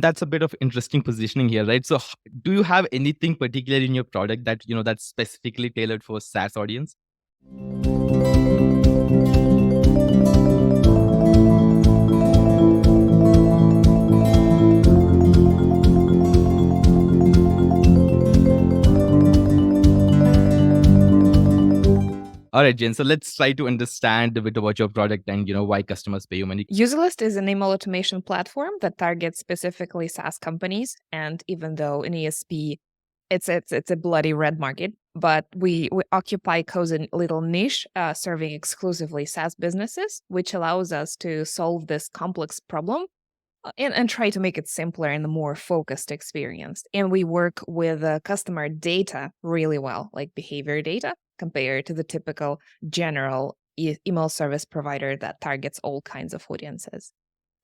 and that's a bit of interesting positioning here, right? So, do you have anything particular in your product that that's specifically tailored for SaaS audience? All right, Jen. So let's try to understand a bit about your product and why customers pay you money. UserList is an email automation platform that targets specifically SaaS companies. And even though in ESP, it's a bloody red market, but we occupy cozy little niche, serving exclusively SaaS businesses, which allows us to solve this complex problem and try to make it simpler and a more focused experience. And we work with customer data really well, like behavior data, compared to the typical general email service provider that targets all kinds of audiences.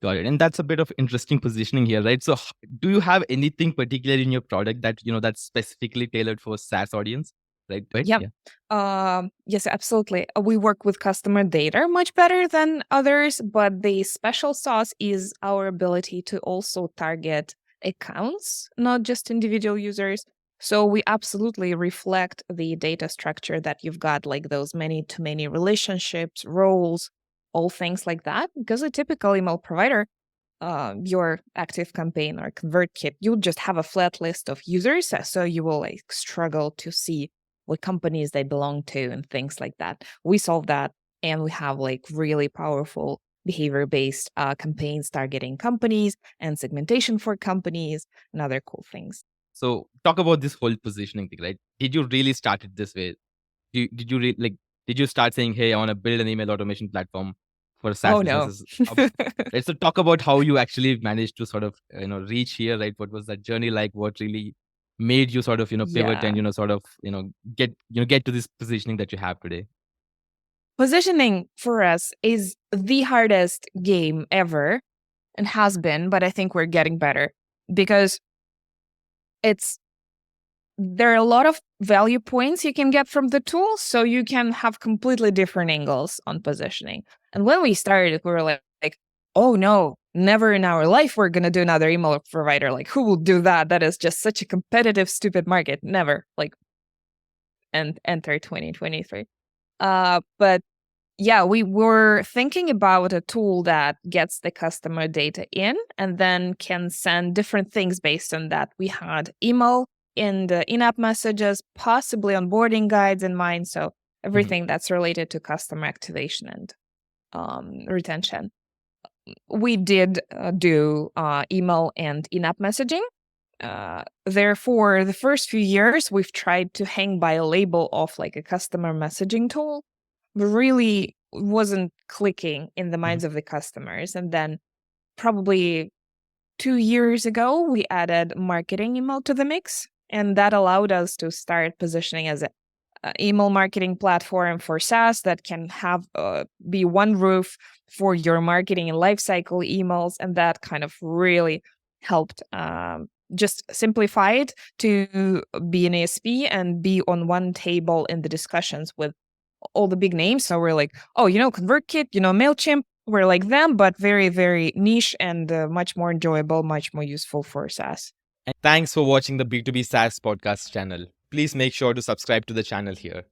Got it. And that's a bit of interesting positioning here, right? So, do you have anything particular in your product that that's specifically tailored for SaaS audience, right? Right? Yeah. Yeah. Yes, absolutely. We work with customer data much better than others, but the special sauce is our ability to also target accounts, not just individual users. So we absolutely reflect the data structure that you've got, like those many-to-many relationships, roles, all things like that. Because a typical email provider, your active campaign or ConvertKit, you'll just have a flat list of users. So you will like struggle to see what companies they belong to and things like that. We solve that, and we have like really powerful behavior-based campaigns targeting companies and segmentation for companies and other cool things. So, talk about this whole positioning thing, right? Did you really start it this way? Did you did you start saying, "Hey, I want to build an email automation platform for SaaS Oh no. businesses"? Right. So, talk about how you actually managed to sort of reach here, right? What was that journey like? What really made you sort of pivot Yeah. and sort of get to this positioning that you have today? Positioning for us is the hardest game ever and has been, but I think we're getting better because it's there are a lot of value points you can get from the tool, so you can have completely different angles on positioning. And when we started, we were like, oh no, never in our life we're gonna do another email provider. Like, who will do that? That is just such a competitive, stupid market. Never. Like, and enter 2023. But yeah, we were thinking about a tool that gets the customer data in and then can send different things based on that. We had email and in-app messages, possibly onboarding guides in mind. So Mhm. everything that's related to customer activation and retention. We did do email and in-app messaging. Therefore, the first few years, we've tried to hang by a label of like a customer messaging tool, but really wasn't clicking in the Mhm. minds of the customers. And then probably 2 years ago, we added marketing email to the mix. And that allowed us to start positioning as an email marketing platform for SaaS that can have be one roof for your marketing and lifecycle emails. And that kind of really helped just simplify it to be an ASP and be on one table in the discussions with all the big names. So we're like, oh, ConvertKit, MailChimp, we're like them, but very, very niche and much more enjoyable, much more useful for SaaS. And thanks for watching the B2B SaaS podcast channel. Please make sure to subscribe to the channel here.